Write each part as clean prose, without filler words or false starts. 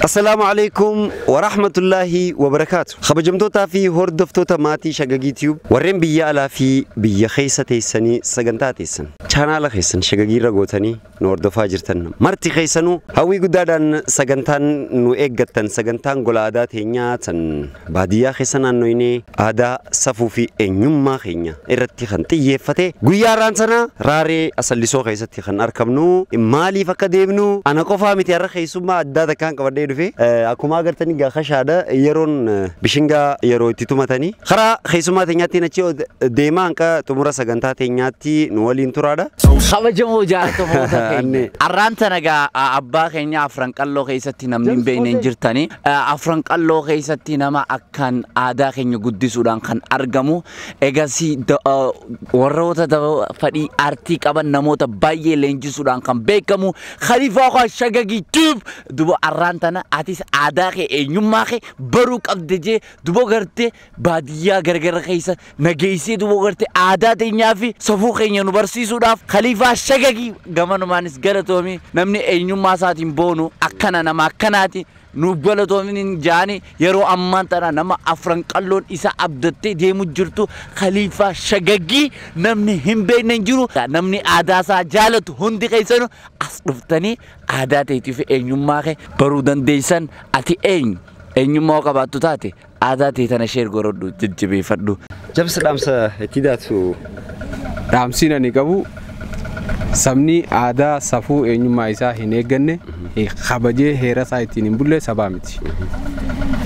السلام عليكم ورحمة الله وبركاته. خبجمتوتا في هردفتوتا ماتي شغاقي تيوب ورين بيا ألا في بيا خيسة تيساني سغنتا تيسان چانا لخيسان شغاقي رغوتاني نوردفا جرتن مرتي خيسانو هاوي قدادان سغنتان نو ايقتن سغنتان قلادا تينيا تن باديا خيسانان نويني آدا سفو في انيوما خينيا ارتي خان تيفتي قياران سنا راري أسلسو خيستي خان أركمنو مالي فكديبنو أنا قفا متيار خيسو ما أدادا كان قبردي في أكما قرتني جا خشادة يرون بشنجا يرو تيتوماتني خرا خيسوما تنياتي نتشو ديما أنك تمورا سجنتا تنياتي نوالين ترادا خبجمو جاتو موتا أرانتنا جا أبا خينيا أفرنقالو خيستي نمنين بينين جرتاني أفرنقالو خيستي نما أكان آدا خينيو قدسودان خان أرجمو إجازي وروتا دا فدي أرتيك أبا نموتا باي لينجسودان خان بيكمو خليفة خشجاجي توب دبو أرانتنا أتيس آدا خي إنيوما خي بروك أبدجي دبو غرتي باديا غرغر خيسا نجيسي دبو غرتي آدا تنيافي سفو خينيو نبرسي سوداف خليفة شجاجي غمانو مانس غلطومي نمني إنيوما ساتين بونو أكنا نما أكناتي نوبلتومين جاني يرو أمان ترى نما أفرنقالون إسا أبدتي ديمو جرتو خليفة شجاجي نمني هم بين نجرو نمني آداسا جالت هندي خيسانو أصرفتني آداتي تيفي إنيوما خي برودن ديسان أتي إنيوما قباتو تاتي آداتي تنشير غردو ججبي فردو جبس رامسا اتداتو رامسينا نيكابو سمني آدا سفو إنيوما إسا هنيغنة خبجي هيرا سايتين بولي سبامتي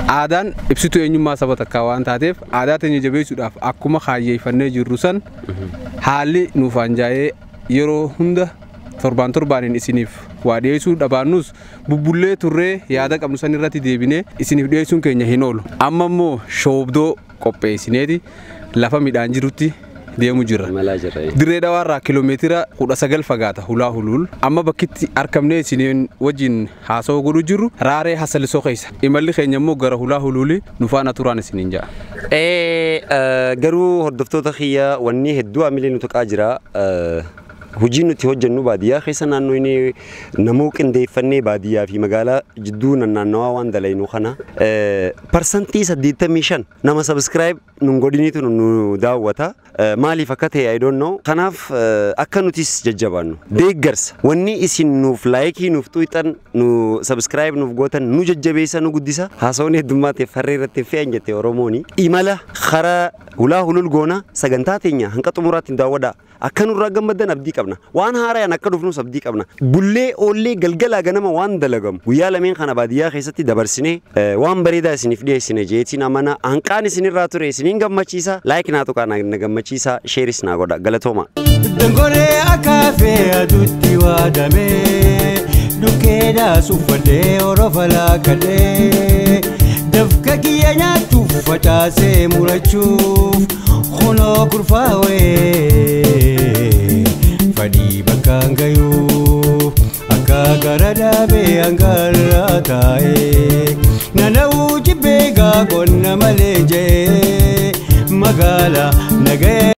آدان إبسطو إنيوما سبتا كوان تاتيف آدات نجبي سوداف أكوما خايي فنه جروسان حالي نوفانجاي يرو هنده torbaaneen isiniif waa dhiyeessuu dhabaannus bubbulee turree yaada qabnu san irratti deebinee isiniif dhiyeessuun keenya hin oolu amma immoo shoobdoo qopheessineeti lafa midhaan jirutti deemu jirra dirree dhawaarraa kiiloomeetira 19 fagaata hulaa hulul amma bakkitti argamnee isiniin wajjin haasoo godhu jirru raaree hasalisoo keessa imalli keenya immoo gara hulaa hululi nufaana turaan isiniin jaa garuu hordoftoota kiyya wanni hedduu amilee nuti qaajira hojii nuti hojjennu baadiyyaa keessa naannoo inni namoo qindeeffannee baadiyyaa fi magaalaa jidduu naannawaa waan dalaynu kana persentii 85 nama subscribe nun godhiniitu nu daawwata maaliif akka ta'e I don't know kanaaf akka nutis jajjabaannu deeggarsa wanni isin nuuf laayikii nuuf tuutan nu subscribe nuuf gootan nu jajjabeessa nu guddisa haasawoon heddummaatee farree irratti fe'an jettee Oromooni imala khara hulaa hulul goona sagantaa teenya hanqa xumuraatti daawwadhaa akka nurraa gammadan abdii qabna waan haaraan akka dhufnus abdii qabna bullee oollee galgala ganama waan dalagamu guyyaa lameen kana baadiyyaa keessatti dabarsinee waan bareedaa isiniif dhiyeessine jeetiin amana hanqaan isinirraa ture isiniin gammachiisa laayik naa tuqaa na gammachiisa sheeris naa godha galatooma dangoree akaafee aduutti waadamee dukkeedhaa suffadhee orofa laakadhee dafka kiyya nyaatuuf facaasee murachuuf khunoo kurfaawee fadii bakkaan gayuu akka gara dhaabee hangarraa taa'ee nana'uu jibbee gaaqonna malee jee magaalaa nagayee.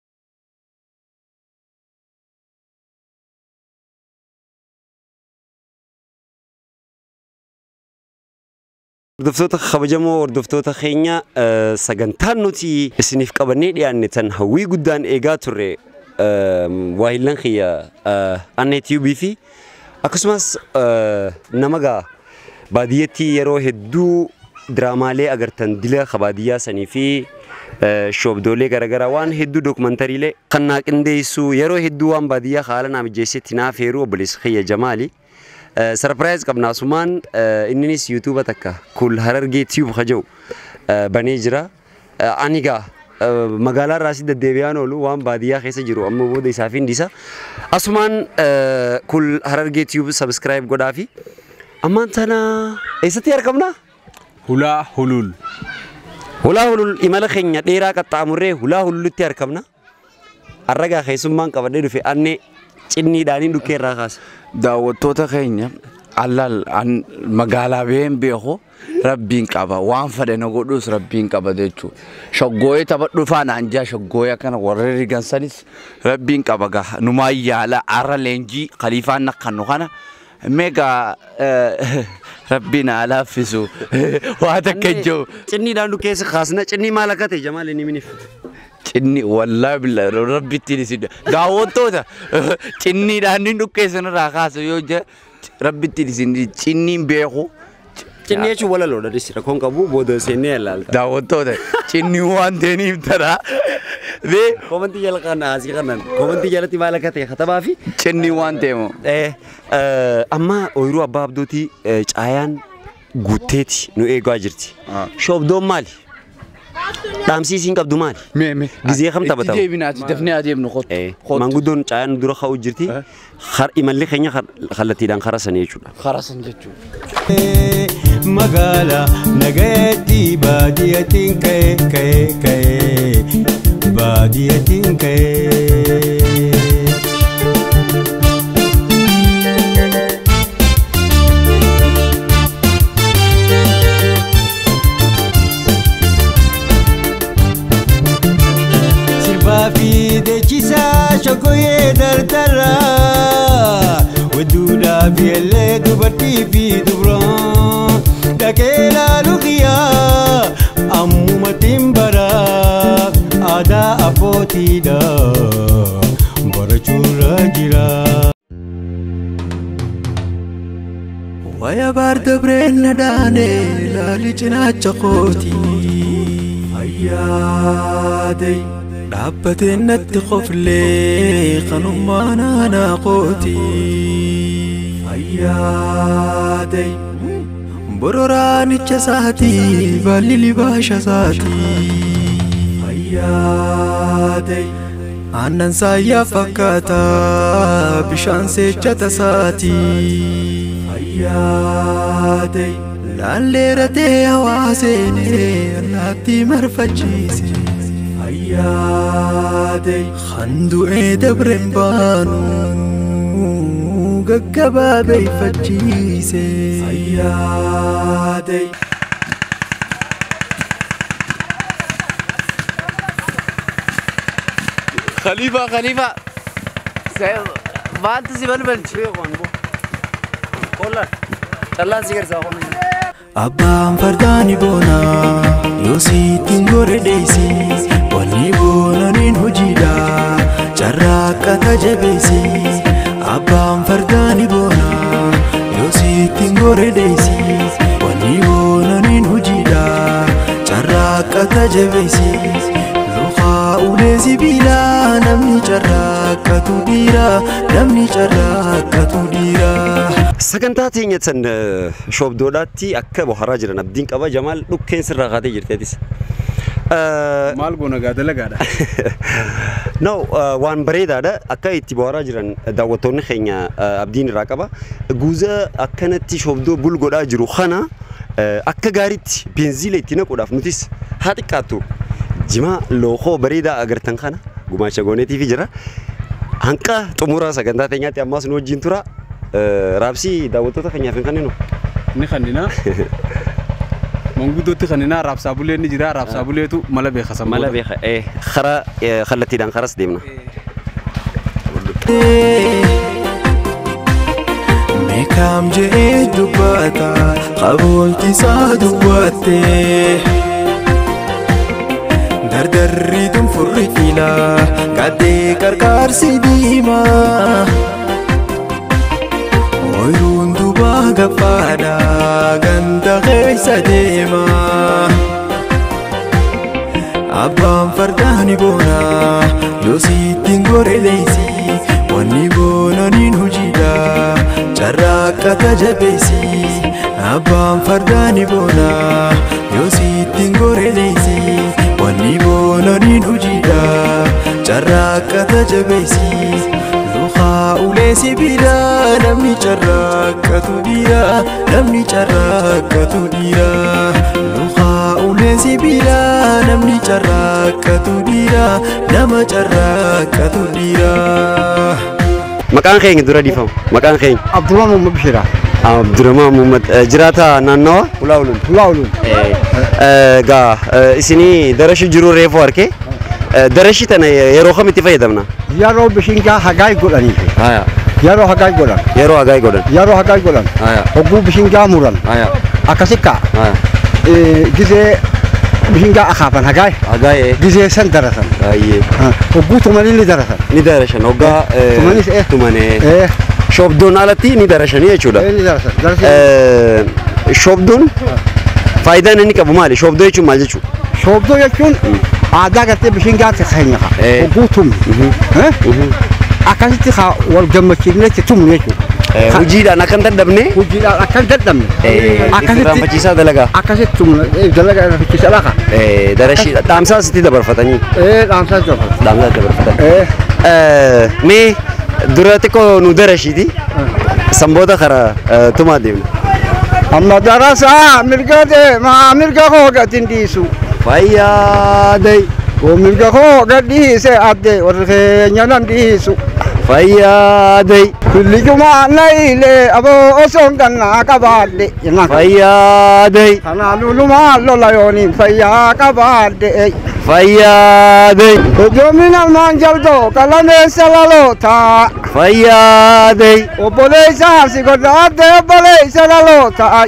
hordoftoota kabajamoo hordoftoota keenya sagantaan nuti isiniif qabannee dhiyaanne tan hawwii guddaan eegaa turre waahilan kiyya annee TV fi akkasumas nama gaa baadiyyaatti yeroo hedduu diraamaalee agartan dila baadiyyaa sanii fi shoobdoolee garagaraa waan hedduu dookumantariilee kan naa qindeessu yeroo hedduu waan baadiyyaa haala naa mijeessetti naaf heeruu obboleessa kiyya Jamaali سرپرایز قبنا سومان اینیس یوتیوب تکا کل هررگی تیوب خجو بنیجرا آنیگا مقاله راسید دیویان اولو وام بادیا خیس جرو اما بود ایسافین دیسا اسمان کل هررگی تیوب سبسکرایب گودافی امان تنا ایسا تیار کمنا هلا هلول ایمال خیلی دیرا کتاموره هلا هلول تیار کمنا الرجا خیسومان کبردی دفعه آنی چنی دانی دوکه راکاس daawwattoota keenya allal an magaalaa beekoo rabbiin qaba waan fedhe na godhus rabbiin qaba jechuudha shaggooyee taphadhu faana anjaa shaggooyee kana warra rigansanis rabbiin qaba gaha numaa yaala arra leenjii khaliifaan nakkannu kana mega ربنا لا فيسو وهذا كجو cinni dhaan nu keessa kaasna cinni maal akka ta'e Jamaal inni minif cinni wallahi billahi rabbi tilisida daawwattoota cinni dhaan ni dhukkeessan irraa kaasu yoo je rabbi tilisindi cinni beeku cinni jechuun walaloodha disira kon qabu booda seennee ilaalta daawwattoota cinni waan ta'aniif tara komantii jala kana asii kanan komantii jalatti maal akka ta'e katabaa fi cinni waan ta'eemo amma ooyiruu abbaa abdootii caayaan guutteeti nu eegaa jirti shoobdoon maali dhaamsiisiin qabdu maali gizee kam taphatamu deebinaati dafnee adeemnu khot manguddoon caayaan dura ka'u jirti imalli keenya kallattiidhaan karasan jechuudha kharasan jechuudha magala nagati baadiyatin ka'e baadiyatin ka'e Sirbafi dechisa shokoye dardara waduda fielle dubarti fi dubran dakela luqiya ammuma timbara ada apotida barachura jira waya bar dabren nadane lali cinacha qoti ayadai dhaabbateen natti qoflee kanummaan aanaa qootii fayyaaday bororaanicha isaatii baalli libaasha isaatii fayyaaday aannan saayyaa fakkaataa bishaan seechata isaatii fayyaaday laalleeratee hawaaseenee allaattii marfachiise Ayyaadee khandu'ee dabreen baanu gaggabaabee fachiise ayyaadee. Khalifa maanta si balbalchi callaan si garsaa Abbaan fardaani boonaa yoo siittiin gore dheessi wanni boonaniin hojiidha carraa akka tajabeessi. Abbaan fardaani boonaa yoo siittiin gore dheessi wanni boonaniin hojiidha carraa akka tajabeessi. Luqaa ulee sibiilaa namni carraa akkatu dhiira namni carraa akkatu dhiira. Sagantaa teenyatan shoobdoodhaatti akka bohaaraa jiran abdiin qaba Jamaal dhukkeen sirraa kaatee jirteetis. Maal goona gaadalagaadha. No waan bareedaadha akka itti bohaaraa jiran daawwattoonni keenya abdiin irraa qaba. Guuza akkanatti shoobdoo bulgodhaa jiru kana akka gaariitti beenziila itti naquudhaaf nutis haa xiqqaattu jimaa lookoo bareedaa agartan kana gumaacha gooneetiif jira. Hanqa xumuraa sagantaa teenyaatti ammaas nu wajjin tura. Raabsii daawwattoota keenyaaf hin kanninu. Ni kannina. Manguddootti kannina raabsaa bulee ni jira raabsaa buleetu mala beeka sammuu. Mala beeka karaa kallattiidhaan karas deemna. Meekaam jedhee dubbata qaboolti isaa dubbattee dardarri tun furri filaa gaddee qarqaarsi diimaa. Oyruun dubaa gaffaadha ganda keessa deema. Abbaan fardaani boonaa yoo siittiin gore leeysi wanni boonaniin hojiidha carraa akka tajabeessi. Abbaan fardaani boonaa yoo siittiin gore leeysi wanni boonaniin hojiidha carraa akka tajabeessi. Luqaa ulee sibiilaa namni carraa akkatu dhiira namni carraa akkatu dhiira. Luqaa ulee sibiilaa namni carraa akkatu dhiira nama carraa akkatu dhiira. Maqaan keenya dura dhiifamu. Maqaan keenya. Abdurrahman Muhammad Bishira. Abdurrahman Muhammad jiraata naannawa? Ulaawulun. Gaa isinii darashi jiru reefuu harkee? Darashi tana yeroo kamitti fayyadamna? Yeroo bishingaa hagaa godhaniif. yeroo hagaa godhan yeroo hagaa godhan yeroo hagaa godhan hogguu bishingaa muran akkasikka gizee bishingaa akaafan hagaa gizee san darasan hogguu tumanilli darasan ni darashan hoggaa tumanis tumane shobdoon alatti ni darashanii jechuudha shobdoon faayidaan inni qabu maali shobdoo jechuun maal jechuudha shobdoo jechuun aadaa gartee bishingaatti keenya hogguu tumni akkasitti wal gammachiifnetti tumni jechuudha hojiidhaan akkan dadhabne hojiidhaan akkan dadhabne akkasitti raanfachiisaa dalagaa akkasitti dalagaa raanfachiisaa laqa darashiidha dhaamsaa sitti dabarfatanii dhaamsaa dabarfatan mee dura xiqqoo nu darashiiti sanboota karaa tumaa deemna amma darasaa mirga koo gatiin dhiisu fayyaaday mirga koo gad dhiise adde warri keenya nan dhiisu fayyaaday kulli jumaa nailee aboo osoon gannaa qabaadde fayyaaday kanaa lulumaa lola yooniin fayyaa qabaadde fayyaaday hojoomin almaan jaltoo qalameessa lalootaa fayyaaday obboleessaa si godha adde obboleessa lalootaa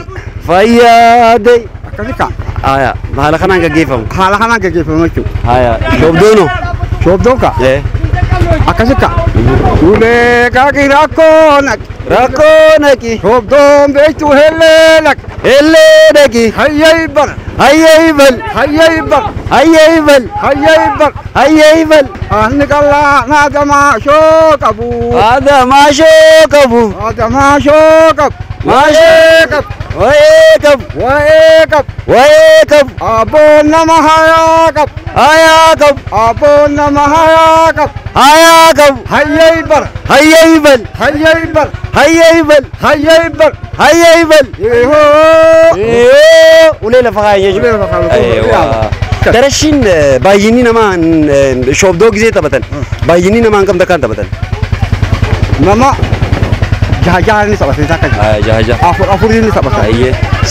fayyaaday akkasika aya haala kanaan gaggeeffamu jechuudha aya shobdoono shobdoonka akkasika ulee kaaki rakkoo naqi shobdoon beektuu hellee naqi hayyay bar anni qallaa naadamaa shoo qabu wayee qabu abboon nama hayaa qabu hayyay bar ulee lafa kaayee jechuudha darashiin baay'inni namaa shobdoo gisee taphatan baay'inni namaa hangam takkaan taphatan nama jaha ni taphatan afur ni taphatan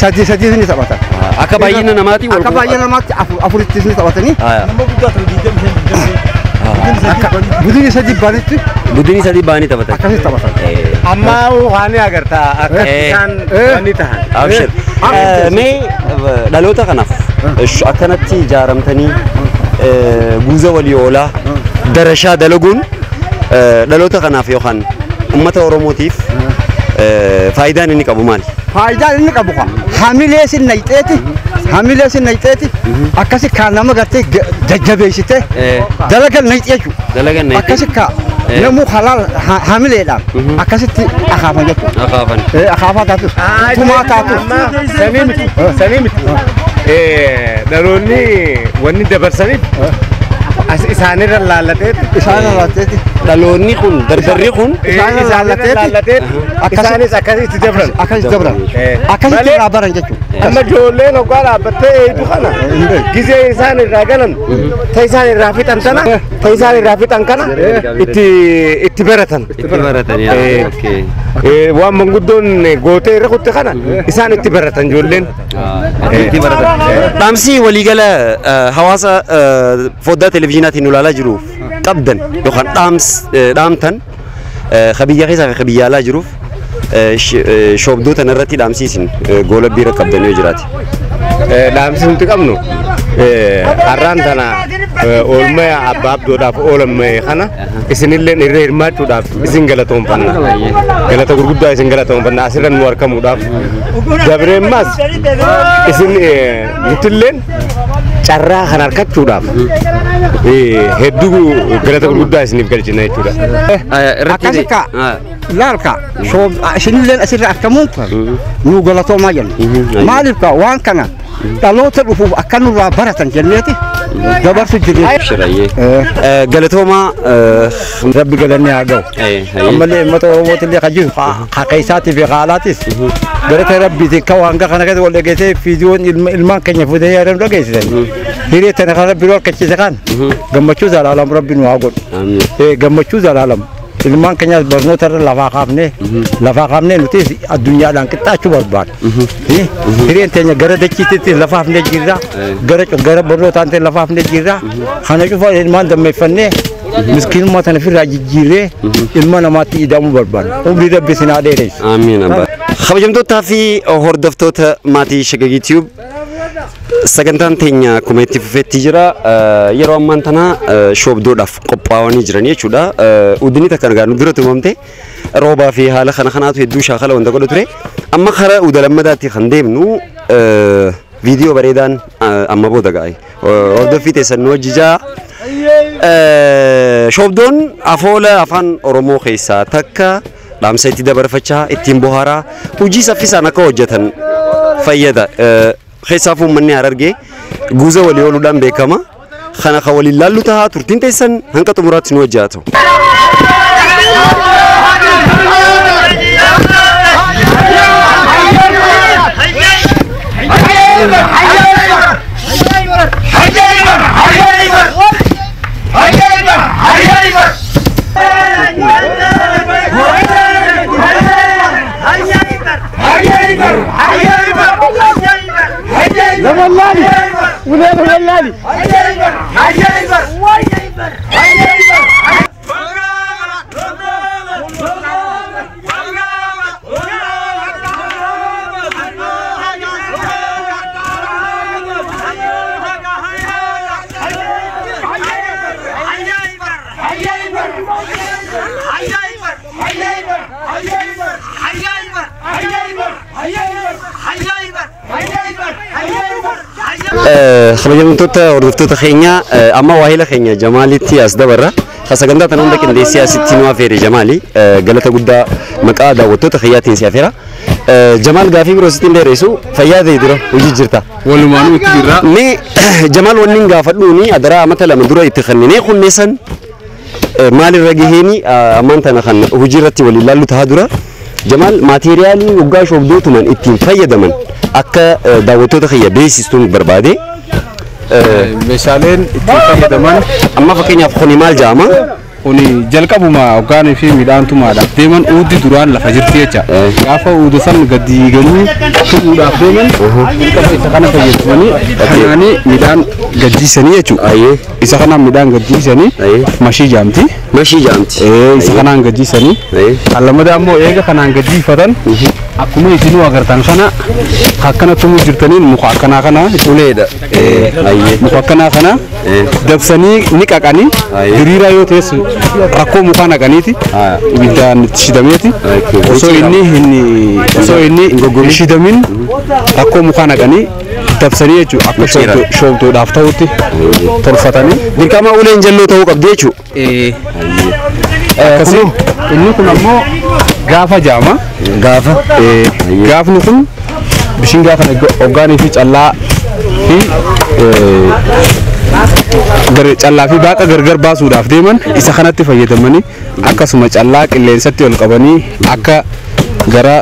sadii ni taphatan akka baay'ina namaati afurittis ni taphatanii budini sadii baanii taphatan akkasitti taphatan amma waani agartaa akka isaan wani tahan abshir mee dhaloota kanaaf akkanatti ijaaramtanii guuza walii oolaa darashaa dalaguun dhaloota kanaaf yookaan ummata oromootiif faayidaan inni qabu maali? Faayidaan inni qabu hamilee sinayxeeti akkasi kaan nama gartee jajjabeessite dalagan nayxeechu akkasi kaa namu halaal hamileedhaan akkasitti akaafan jechuudha. Akaafaa taatu tumaa taatu sanii miti dhaloonni wanni dabarsaniif isaanirra laallateeti dhaloonni kun dardarri kun isaan laallateeti isaanis akkasitti dabran akkasitti irraa baran jechuudha. amma ijoolleen hoggaa dhaabbattee eeyitu kana gizee isaan irraa galan ta isaan irraa fixan kana itti baratan waan manguddoon gootee irra kutte kana isaan itti baratan ijoolleen dhaamsi waliigala hawaasa foddaa televizyiinaatiin nu ilaalaa jiruuf qabdan yookaan dhaamtan kabiyya keessaa fi kabiyya alaa jiruuf shobdootan irratti dhaamsiisin goola biira qabdan yoo jiraate. Dhaamsi nuti qabnu har'aan tana oolmaa abbaa abdoodhaaf oolame kana isinilleen irra hirmaachuudhaaf isin galatoomfanna. Galata gurguddaa isin galatoomfanna asirra nu argamuudhaaf. Dabreemmaas isin nutilleen carraa kan argachuudhaaf hedduu galata gurguddaa isiniif galchina jechuudha. Akkasika laalka isinilleen asirra argamuun nu galatoomaa jenna. Maaliif waan kana dhaloota dhufuuf akka nurraa baratan jenneeti dabarsu jirre. Galatoomaa rabbi galannee haa ga'u. Ammallee uummata Oromootillee kan jiru haqeessaatii fi haalaatis galata rabbiitiin kan waan kana keessa wal dhageessee fiidiyoon ilmaan keenya fuudhee yaadan dhageessisan. Hiree tana kan rabbi harkachiise kan gammachuu zalaalam rabbi nu haa godhu. Gammachuu zalaalam. ilmaan keenyaas barnoota irra lafaa kaafnee nuti addunyaadhaan qixxaachuu barbaada. Hireen teenya gara dachiitti lafaafnee jirra gara barnootaan lafaafnee jirra kana cufa ilmaan dammeeffannee مسكين ما تنفر راجيجيره إلما نماتي إدامو بربان وبريد بسنا ديريس آمين أبا خبجمتوتا في هوردفتوتا ماتي شقق يوتيوب sagantaan teenya akkuma itti fufeetti jira yeroo ammaan tana shoobdoodhaaf qophaa'anii jiran jechuudha udinii takka nagaa nu dura tumamte roobaa fi haala kanaatu hedduu shaakala wanta godha ture amma karaa uda lammadaatti kan deemnu viidiyoo bareedaan amma booda gaa'e hordoffii teessan nu hojjijaa shoobdoon afoola afaan oromoo keessaa takka dhaamsa itti dabarfachaa ittiin bohaaraa hojii saffisaan akka hojjetan fayyada خيسافو مني عررجي جوزة وليولو دام بكما خنا خوالي لالو تها ترتين تيسن هنك تمرات نوجاتو والله ولا والله خبجمتوتا وردفتوتا خينيا أما واهيلا خينيا جمالي تياس دبرة خاصة تنوندك إن ديسيا ستينوا فيري جمالي قالت قدا مقادا وتوتا خياتين سيافيرا جمال غافي بروستين ديريسو فيا ذيدرو وجي جرتا ولمانو كبيرة ني جمال ونين غافدوني أدرا مثلا مدرو يتخنني خون نيسان مال الرجهيني أمانتنا خن وجرتي ولله تهادرا جمال ماتيريالي وقاش وبدوتو من اتين فيدا من أكا داوتو تخيا بيسيستون بربادي meeshaaleen ittiin fayyadaman أما فكين يفخوني مال جاما kuni jalqabuma hoggaanii fi midhaantumaadhaaf deeman uuddi duraan lafa jirti jecha gaafa uudu san gaddiiganii tuquudhaaf deeman jalqaba isa kana fayyadamanii kanaanii midhaan gaddiisanii jechuudha isa kanaan midhaan gaddiisanii mashii jaamti isa kanaan gaddiisanii allamada ammoo eega kanaan gaddiifatan akkuma isinuu agartan kana akkanatti mu jirtaniin muka akkanaa kana uleedha muka akkanaa kana dabsanii ni qaqanii hiriira yoo ta'es rakkoo mukaa naqaniiti ibiddaan itti shidameeti osoo inni hin shidamin rakkoo mukaa naqanii dabsanii jechuudha akka shoobdoodhaaf ta'utti tolfatanii dirqama uleen jalloo ta'uu qabdi jechuudha akkasii inni kun ammoo gaafa jaama gaafni kun bishingaa kana hoggaanii fi callaa fi callaa fi baaqa gargar baasuudhaaf deeman isa kanatti fayyadamanii akkasuma callaa qilleensatti ol qabanii akka gara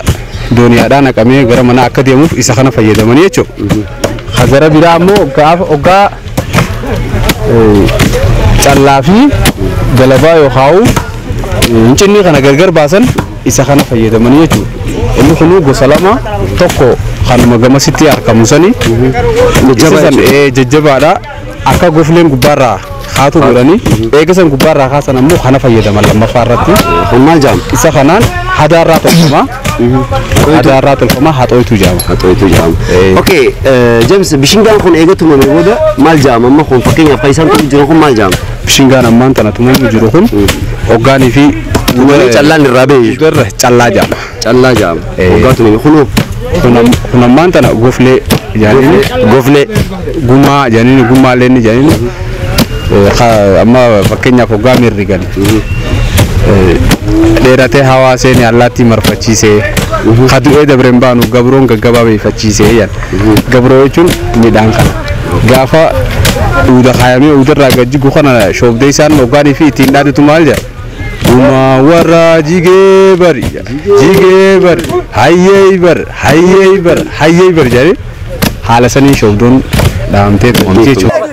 dooniyaadhaa naqamee gara mana akka deemuuf isa kana fayyadamanii jechuudha. Gara biraa ammoo hoggaa callaa fi galabaa yookaan hincinni kana gargar baasan isa kana fayyadamanii jechuudha. Inni kun gosa lama tokko kanuma gamasitti argamu sanii jajjabaadha akka gofleen gubbaarraa haatu godhanii eegasan gubbaarraa kaasan ammoo kana fayyadaman lammaffaa irratti maal jaam isa kanaan hadaarraa tolfama haxooytu jaama. Okay James bishingaan kun eegatuma booda maal jaam amma kun fakkeenyaaf kaysaan tu jiru kun maal jaam bishingaan ammaan tana tumamu jiru kun hoggaanii fi callaan irraa bee callaa jaama hoggaatuma kun ammaan tana goflee goflee gumaa jaaniin gumaalee ni jaaniin amma fakkeenyaaf hoggaa mirrigan dheeratee hawaaseen allaattii marfachiisee kadu'ee dabreen baanu gabroon gaggabaa beefachiisee yan gabroo jechuun midhaan kana gaafa uuda kaayamee uudarraa gajjigu kana shoobdee isaan hoggaanii fi ittiin dhaadatu maal jedha Uma warra jigee bari hayyee bar jedhee haala sanii shoobdoon dhaamtee tuqamti jechuudha.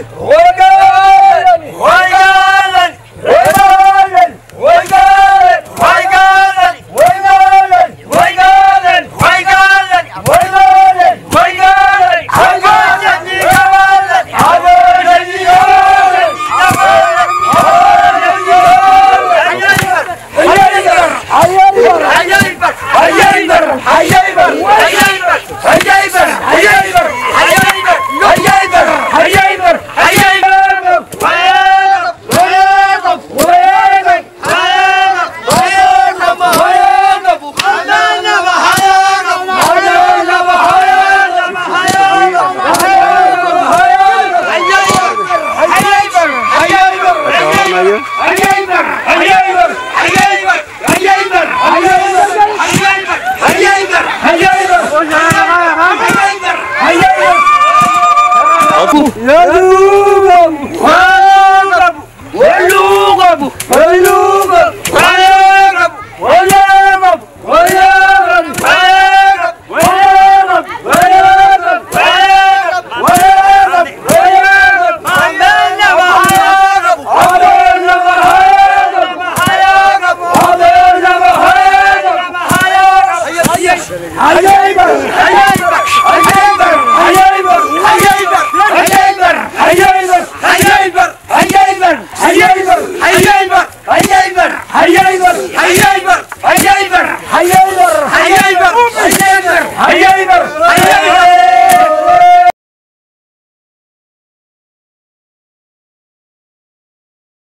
Hayya Ibar! Hayya Ibar! Hayya Ibar! Hayya Ibar!